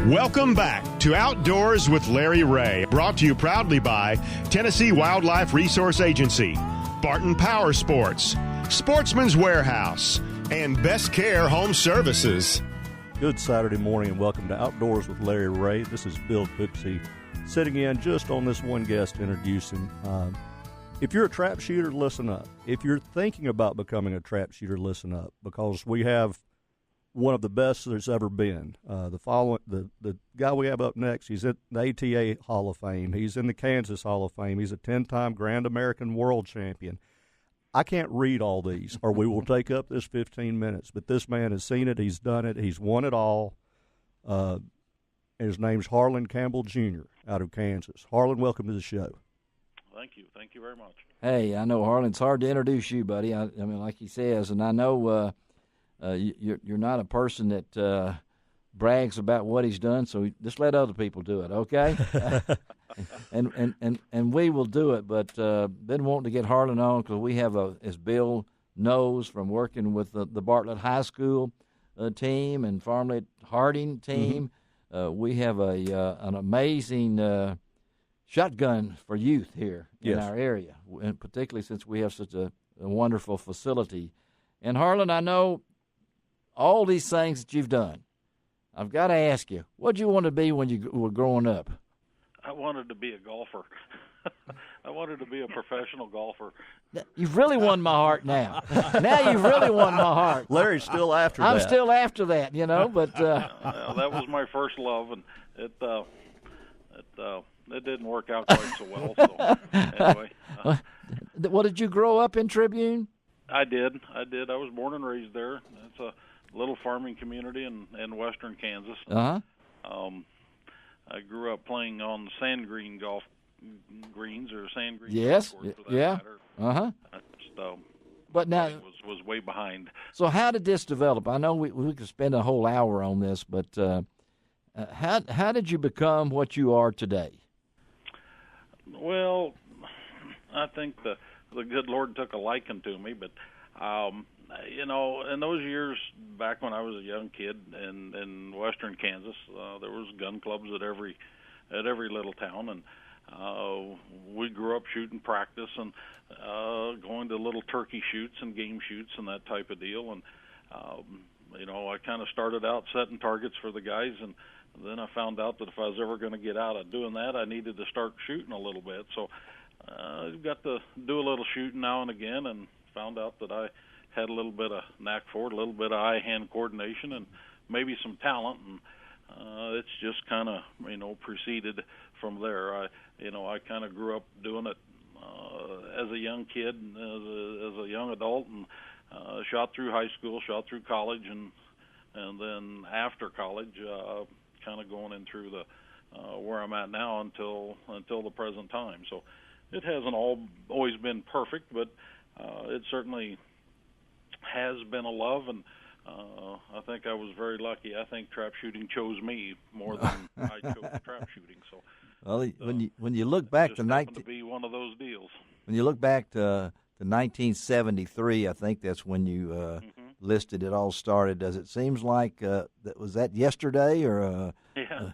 Welcome back to Outdoors with Larry Ray, brought to you proudly by Tennessee Wildlife Resource Agency, Barton Power Sports, Sportsman's Warehouse, and Best Care Home Services. Good Saturday morning and welcome to Outdoors with Larry Ray. This is Bill Cooksey sitting in just on this one guest to introduce him. If you're a trap shooter, listen up. If you're thinking about becoming a trap shooter, listen up, because we have one of the best there's ever been. The guy we have up next, he's at the ATA Hall of Fame. He's in the Kansas Hall of Fame. He's a 10-time Grand American World Champion. I can't read all these, or we will take up this 15 minutes. But this man has seen it. He's done it. He's won it all. His name's Harlan Campbell Jr. out of Kansas. Harlan, welcome to the show. Thank you. Thank you very much. Hey, I know, Harlan, it's hard to introduce you, buddy. I mean, like he says, and I know you're not a person that brags about what he's done, so just let other people do it, okay? and we will do it, but been wanting to get Harlan on because we have, as Bill knows from working with the Bartlett High School team and Farmlet Harding team, we have an amazing shotgun for youth here in our area, and particularly since we have such a wonderful facility. And Harlan, I know all these things that you've done. I've got to ask you, what did you want to be when you were growing up? I wanted to be a golfer. I wanted to be a professional golfer. You've really won my heart now. Now you've really won my heart. Larry's still after that. I'm still after that, you know, but... that was my first love, and it didn't work out quite so well. So anyway. Well, did you grow up in Tribune? I did. I was born and raised there. It's a little farming community in western Kansas. Uh-huh. I grew up playing on sand green golf greens or sand green yes, golf course for that yeah, matter. Uh-huh. But now was way behind. So how did this develop? I know we could spend a whole hour on this, but how did you become what you are today? Well, I think the good Lord took a liking to me, but you know, in those years back when I was a young kid in western Kansas, there was gun clubs at every little town, and we grew up shooting practice and going to little turkey shoots and game shoots and that type of deal. And you know, I kind of started out setting targets for the guys, and then I found out that if I was ever going to get out of doing that, I needed to start shooting a little bit. So I got to do a little shooting now and again, and found out that I had a little bit of knack for it, a little bit of eye-hand coordination, and maybe some talent, and it's just kind of, you know, proceeded from there. I kind of grew up doing it as a young kid, as a young adult, and shot through high school, shot through college, and then after college, kind of going in through the where I'm at now until the present time. So it hasn't always been perfect, but it certainly has been a love, and I think I was very lucky. I think trap shooting chose me more than I chose trap shooting. So, well, when you look back to be one of those deals. When you look back to 1973, I think that's when you listed it all started. Does it seems like was that yesterday or? Yeah.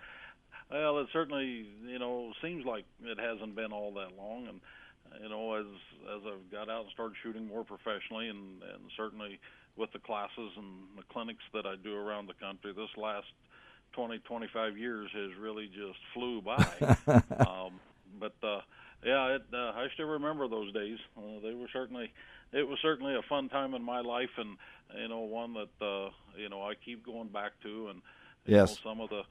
Well, it certainly, you know, seems like it hasn't been all that long, and you know, as I've got out and started shooting more professionally, and certainly with the classes and the clinics that I do around the country, this last 20-25 years has really just flew by. I still remember those days. It was certainly a fun time in my life, and you know, one that you know, I keep going back to, and you know, some of the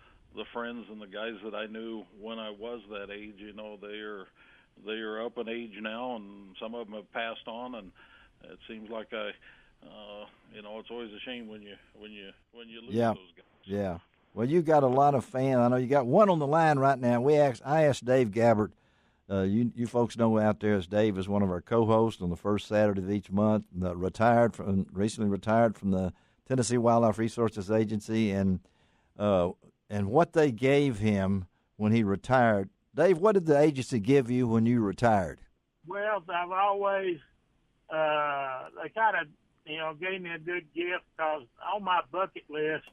friends and the guys that I knew when I was that age, you know, they are up in age now, and some of them have passed on, and it seems like you know, it's always a shame when you lose those guys. Yeah. Well, you got a lot of fans. I know you got one on the line right now. I asked Dave Gabbert. You folks know out there as Dave is one of our co-hosts on the first Saturday of each month. Recently retired from the Tennessee Wildlife Resources Agency, and what they gave him when he retired. Dave, what did the agency give you when you retired? Well, I've always they kind of, you know, gave me a good gift, because on my bucket list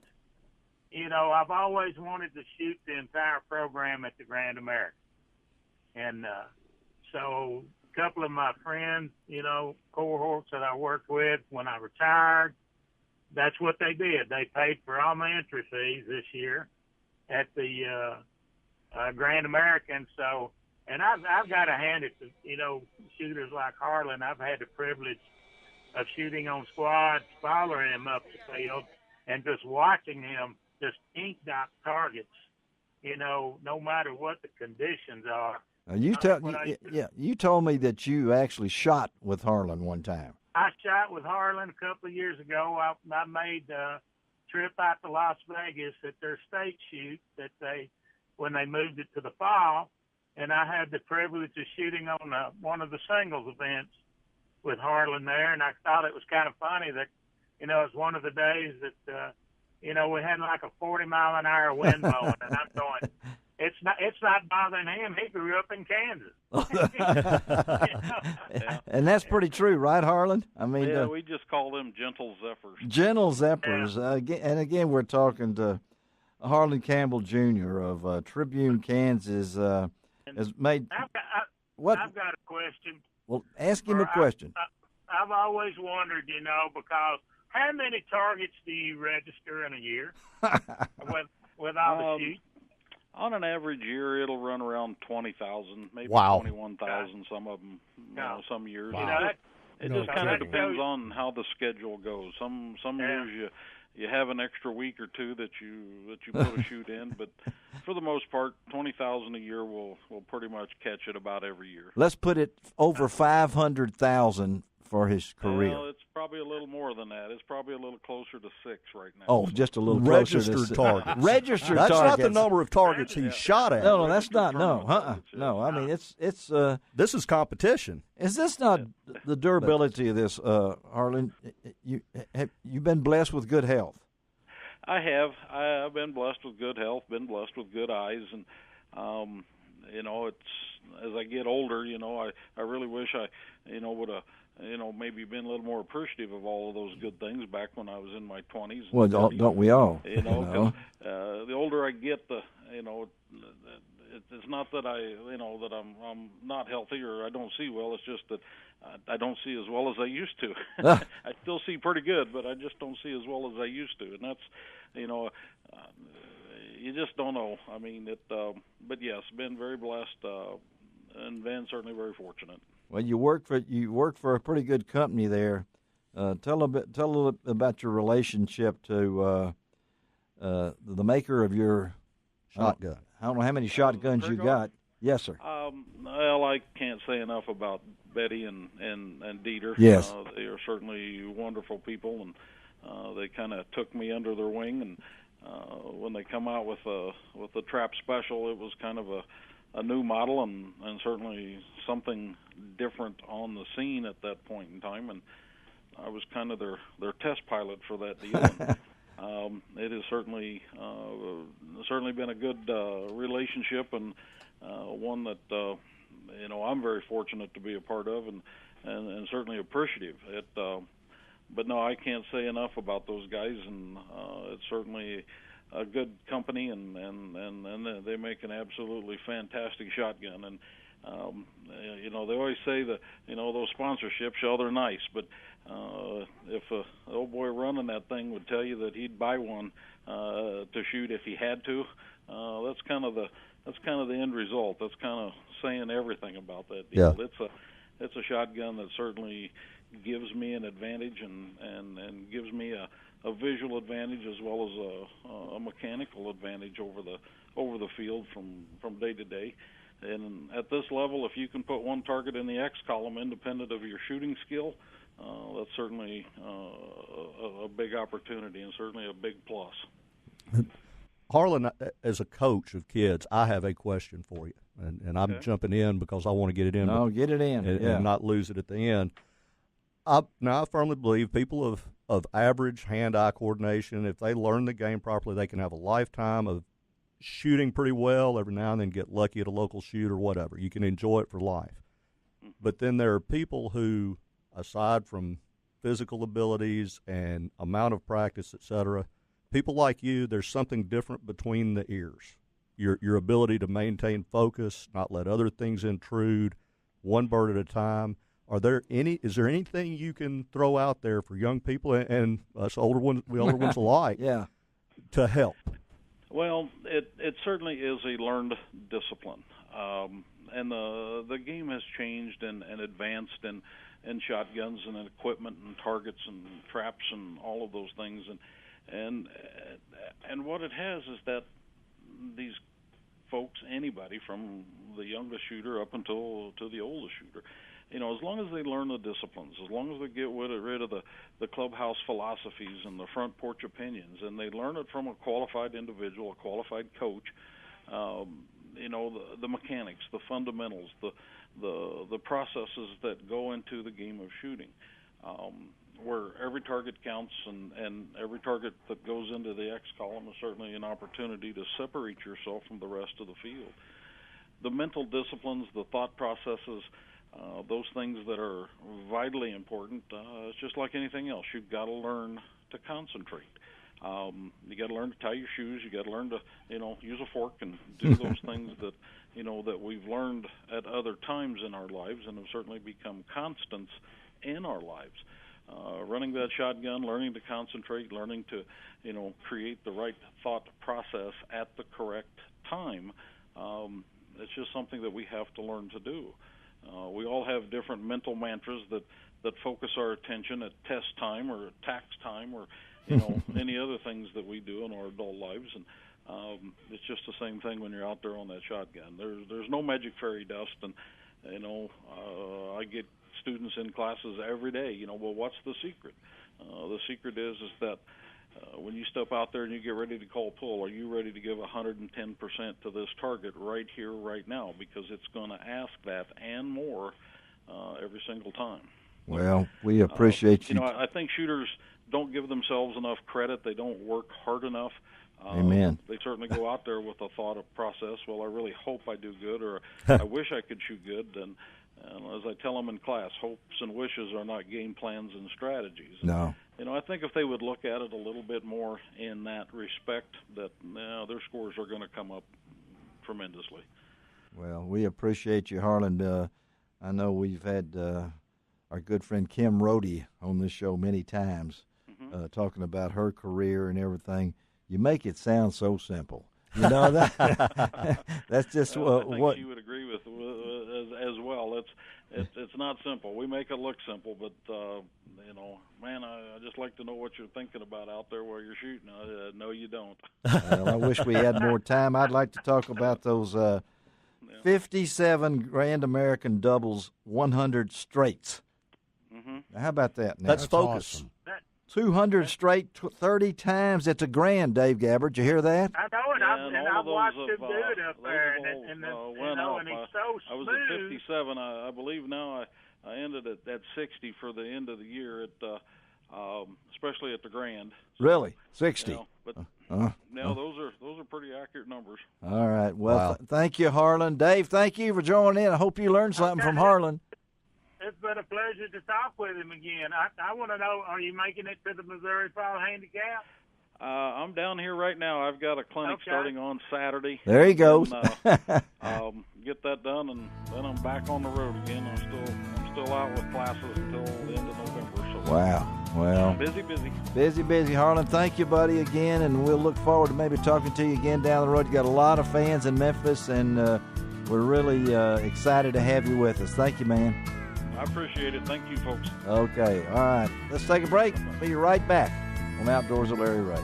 I've always wanted to shoot the entire program at the Grand American. And so a couple of my friends, cohorts that I worked with when I retired, that's what they did. They paid for all my entry fees this year at the Grand American. So, and I've got to hand it to, shooters like Harlan. I've had the privilege of shooting on squads, following him up the field, and just watching him just ink dot targets, no matter what the conditions are. You told me that you actually shot with Harlan one time. I shot with Harlan a couple of years ago. I made a trip out to Las Vegas at their state shoot when they moved it to the fall, and I had the privilege of shooting on one of the singles events with Harlan there, and I thought it was kind of funny that, it was one of the days that, we had like a 40-mile-an-hour wind blowing, and I'm going, it's not bothering him. He grew up in Kansas. Yeah. And that's pretty true, right, Harlan? I mean, we just call them gentle zephyrs. Gentle zephyrs. Yeah. And again, we're talking to Harlan Campbell Jr. of Tribune, Kansas. Has made. I've got a question. Well, ask him a question. I've always wondered, because how many targets do you register in a year with all the shoots? On an average year, it'll run around 20,000, maybe 21,000. Some of them, some years. Wow. It just kind of depends on how the schedule goes. Some years you have an extra week or two that you put a shoot in, but for the most part, 20,000 a year will pretty much catch it about every year. Let's put it over 500,000 for his career. Well, it's probably a little more than that. It's probably a little closer to 6 right now. Oh, just a little closer registered to targets. Registered that's targets. That's not the number of targets he shot at. No, that's not. No. I mean, it's. This is competition. Is this not the durability of this, Harlan? You've been blessed with good health. I have. I've been blessed with good health. Been blessed with good eyes, and it's as I get older. I really wish I would have. Maybe been a little more appreciative of all of those good things back when I was in my 20s. Well, don't we all? The older I get, it's not that that I'm not healthy or I don't see well. It's just that I don't see as well as I used to. I still see pretty good, but I just don't see as well as I used to, and that's you just don't know. I mean, but yes, been very blessed, and been certainly very fortunate. Well, you work for a pretty good company there. Tell a little about your relationship to the maker of your shotgun. I don't know how many shotguns you got. Yes, sir. Well, I can't say enough about Betty and Dieter. Yes, they are certainly wonderful people, and they kind of took me under their wing. And when they come out with the trap special, it was kind of a new model and certainly something different on the scene at that point in time, and I was kind of their test pilot for that deal. And, it has certainly been a good relationship, and one that I'm very fortunate to be a part of, and certainly appreciative. But no, I can't say enough about those guys, and it's certainly a good company, and they make an absolutely fantastic shotgun. And they always say that those sponsorships, they're nice, but if a old boy running that thing would tell you that he'd buy one to shoot if he had to, that's kind of the end result. That's kind of saying everything about that deal. Yeah. It's a shotgun that certainly gives me an advantage and gives me a visual advantage as well as a mechanical advantage over the field from day to day. And at this level, if you can put one target in the X column independent of your shooting skill, that's certainly a big opportunity and certainly a big plus. Harlan, as a coach of kids, I have a question for you, and I'm jumping in because I want to get it in. No, get it in, and not lose it at the end. I firmly believe people of average hand-eye coordination, if they learn the game properly, they can have a lifetime of shooting pretty well, every now and then get lucky at a local shoot or whatever. You can enjoy it for life. But then there are people who, aside from physical abilities and amount of practice, et cetera, people like you, there's something different between the ears. Your ability to maintain focus, not let other things intrude, one bird at a time. Is there anything you can throw out there for young people and us older ones alike Yeah. to help? Well, it certainly is a learned discipline, and the game has changed and advanced in shotguns and in equipment and targets and traps and all of those things, and what it has is that these folks, anybody from the youngest shooter up until to the oldest shooter, as long as they learn the disciplines, as long as they get rid of the clubhouse philosophies and the front porch opinions, and they learn it from a qualified individual, a qualified coach, the mechanics, the fundamentals, the processes that go into the game of shooting, where every target counts and every target that goes into the X column is certainly an opportunity to separate yourself from the rest of the field. The mental disciplines, the thought processes, those things that are vitally important, it's just like anything else. You've got to learn to concentrate. You got to learn to tie your shoes. You got to learn to, use a fork and do those things that, that we've learned at other times in our lives and have certainly become constants in our lives. Running that shotgun, learning to concentrate, learning to, create the right thought process at the correct time. It's just something that we have to learn to do. We all have different mental mantras that focus our attention at test time or at tax time or any other things that we do in our adult lives, and it's just the same thing when you're out there on that shotgun. There's no magic fairy dust, and I get students in classes every day. Well, what's the secret? The secret is that when you step out there and you get ready to call pull, are you ready to give 110% to this target right here, right now? Because it's going to ask that and more every single time. Well, we appreciate you. I think shooters don't give themselves enough credit. They don't work hard enough. Amen. They certainly go out there with a thought of process. Well, I really hope I do good, or I wish I could shoot good. And as I tell them in class, hopes and wishes are not game plans and strategies. No. I think if they would look at it a little bit more in that respect, that their scores are going to come up tremendously. Well, we appreciate you, Harlan. I know we've had our good friend Kim Rohde on this show many times, talking about her career and everything. You make it sound so simple. That's just I think what she would agree with as well. It's not simple. We make it look simple, but man, I just like to know what you're thinking about out there while you're shooting. No, you don't. Well, I wish we had more time. I'd like to talk about those 57 Grand American doubles, 100 straights. Now, how about that? Now? That's focus. Awesome. 200 straight, 30 times. It's a grand, Dave Gabbard. You hear that? I know it. Yeah, I've watched him do it up there, and and he's so I was smooth. at 57. I believe now I ended at 60 for the end of the year, especially at the Grand. So, Really? 60? But those are pretty accurate numbers. All right. Well, Wow. Thank you, Harlan. Dave, thank you for joining in. I hope you learned something from Harlan. It's been a pleasure to talk with him again. I want to know, are you making it to the Missouri Fall Handicap? I'm down here right now. I've got a clinic starting on Saturday. There he goes. And, get that done, and then I'm back on the road again. I'm still out with classes until the end of November. So Wow. Well, busy, Harlan. Thank you, buddy, again, and we'll look forward to maybe talking to you again down the road. You got a lot of fans in Memphis, and we're really excited to have you with us. Thank you, man. I appreciate it. Thank you, folks. Okay. All right. Let's take a break. Be right back on Outdoors with Larry Ray.